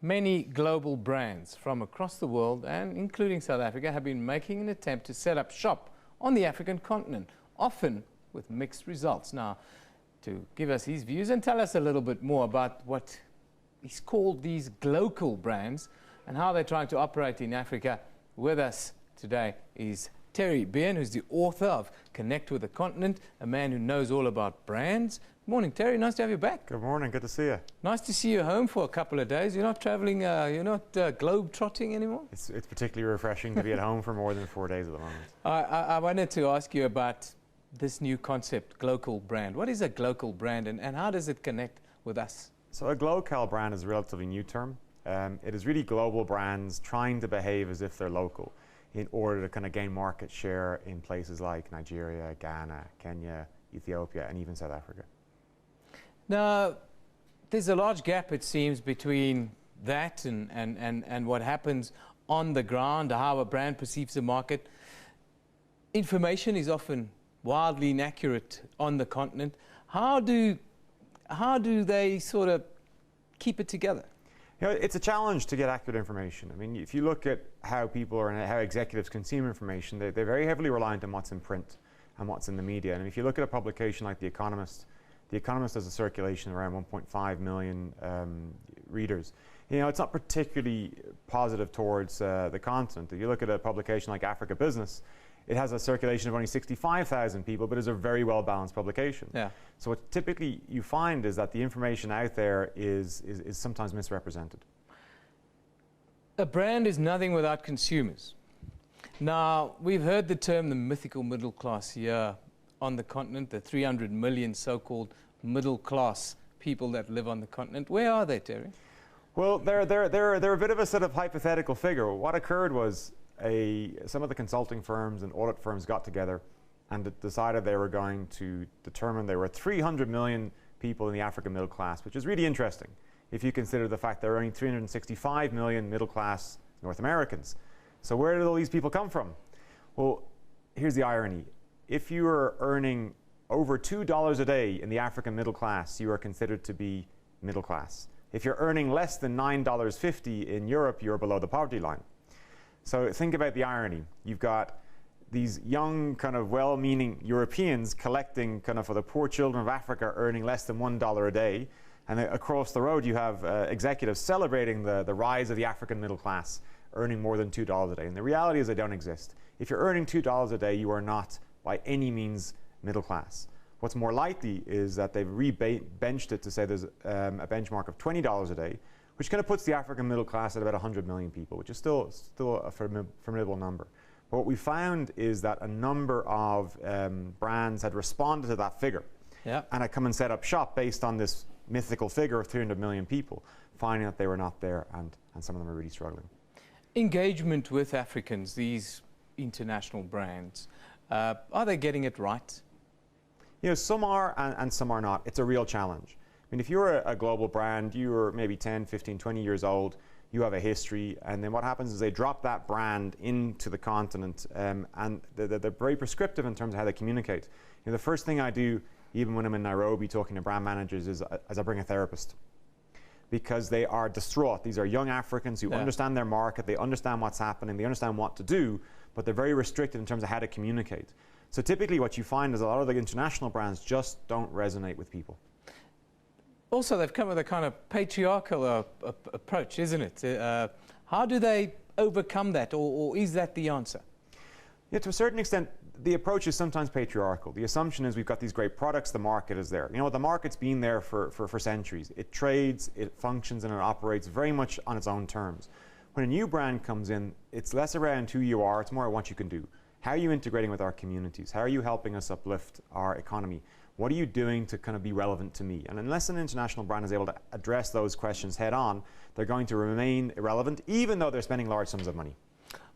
Many global brands from across the world, and including South Africa, have been making an attempt to set up shop on the African continent, often with mixed results. Now, to give us his views and tell us a little bit more about what he's called these GLOCAL brands and how they're trying to operate in Africa, with us today is Terry Behan, who's the author of Connect with the Continent, a man who knows all about brands. Good morning, Terry. Nice to have you back. Good morning. Good to see you. Nice to see you home for a couple of days. You're not traveling, you're not globe-trotting anymore? It's particularly refreshing to be at home for more than 4 days at the moment. I wanted to ask you about this new concept, GLOCAL brand. What is a GLOCAL brand and how does it connect with us? So a GLOCAL brand is a relatively new term. It is really global brands trying to behave as if they're local in order to kind of gain market share in places like Nigeria, Ghana, Kenya, Ethiopia, and even South Africa. Now, there's a large gap, it seems, between that and what happens on the ground, how a brand perceives the market. Information is often wildly inaccurate on the continent. How do they sort of keep it together? You know, it's a challenge to get accurate information. I mean, if you look at how people or how executives consume information, they're very heavily reliant on what's in print and what's in the media. And if you look at a publication like The Economist has a circulation of around 1.5 million readers. You know, it's not particularly positive towards the continent. If you look at a publication like Africa Business, it has a circulation of only 65,000 people, but is a very well-balanced publication. Yeah. So what typically you find is that the information out there is sometimes misrepresented. A brand is nothing without consumers. Now, we've heard the term the mythical middle class here on the continent, the 300 million so-called middle class people that live on the continent. Where are they, Terry? Well, they're a bit of a sort of hypothetical figure. What occurred was some of the consulting firms and audit firms got together and decided they were going to determine there were 300 million people in the African middle class, which is really interesting if you consider the fact there are only 365 million middle class North Americans. So where did all these people come from? Well, here's the irony. If you are earning over $2 a day in the African middle class, you are considered to be middle class. If you're earning less than $9.50 in Europe, you're below the poverty line. So think about the irony. You've got these young, kind of well-meaning Europeans collecting kind of for the poor children of Africa earning less than $1 a day. And across the road, you have executives celebrating the rise of the African middle class, earning more than $2 a day. And the reality is they don't exist. If you're earning $2 a day, you are not by any means middle class. What's more likely is that they've benched it to say there's a benchmark of $20 a day, which kind of puts the African middle class at about 100 million people, which is still a formidable number. But what we found is that a number of brands had responded to that figure and had come and set up shop based on this mythical figure of 300 million people, finding that they were not there and some of them are really struggling. Engagement with Africans, these international brands, are they getting it right? You know, some are and some are not. It's a real challenge. I mean, if you're a global brand, you're maybe 10, 15, 20 years old, you have a history, and then what happens is they drop that brand into the continent, and they're very prescriptive in terms of how they communicate. You know, the first thing I do, even when I'm in Nairobi talking to brand managers, is I bring a therapist. Because they are distraught. These are young Africans who understand their market, they understand what's happening, they understand what to do, but they're very restricted in terms of how to communicate. So typically what you find is a lot of the international brands just don't resonate with people. Also, they've come with a kind of patriarchal approach, isn't it? How do they overcome that, or is that the answer? Yeah, to a certain extent, the approach is sometimes patriarchal. The assumption is we've got these great products, the market is there. You know, the market's been there for centuries. It trades, it functions, and it operates very much on its own terms. When a new brand comes in, it's less around who you are, it's more what you can do. How are you integrating with our communities? How are you helping us uplift our economy? What are you doing to kind of be relevant to me? And unless an international brand is able to address those questions head on, they're going to remain irrelevant, even though they're spending large sums of money.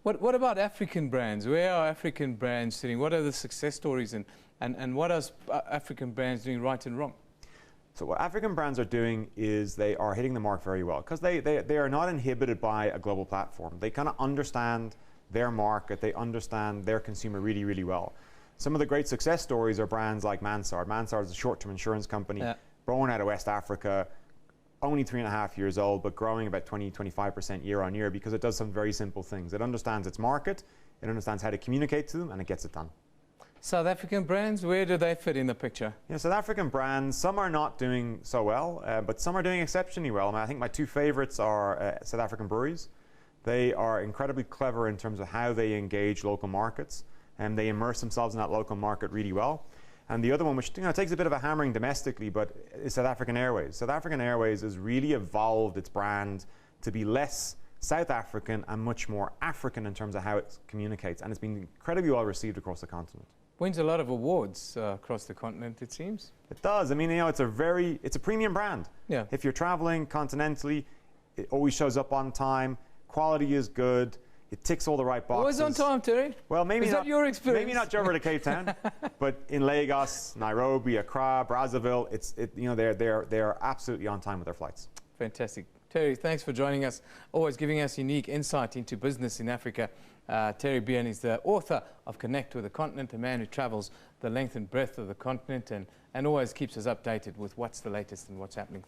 What about African brands? Where are African brands sitting? What are the success stories and what are African brands doing right and wrong? So what African brands are doing is they are hitting the mark very well because they are not inhibited by a global platform. They kind of understand their market, they understand their consumer really, really well. Some of the great success stories are brands like Mansard. Mansard is a short-term insurance company, born out of West Africa, only 3.5 years old, but growing about 20–25% year on year, because it does some very simple things. It understands its market, it understands how to communicate to them, and it gets it done. South African brands, where do they fit in the picture? Yeah, South African brands, some are not doing so well, but some are doing exceptionally well. I mean, I think my two favorites are South African breweries. They are incredibly clever in terms of how they engage local markets, and they immerse themselves in that local market really well. And the other one, which takes a bit of a hammering domestically, but is South African Airways. South African Airways has really evolved its brand to be less South African and much more African in terms of how it communicates, and it's been incredibly well received across the continent. Wins a lot of awards across the continent, it seems. It does. I mean, it's a premium brand. Yeah. If you're traveling continentally, it always shows up on time. Quality is good. It ticks all the right boxes. Always on time, Terry. Well, maybe is not. That your experience? Maybe not Joburg to Cape Town, but in Lagos, Nairobi, Accra, Brazzaville, they're absolutely on time with their flights. Fantastic. Terry, thanks for joining us, always giving us unique insight into business in Africa. Terry Behan is the author of Connect with the Continent, a man who travels the length and breadth of the continent and always keeps us updated with what's the latest and what's happening.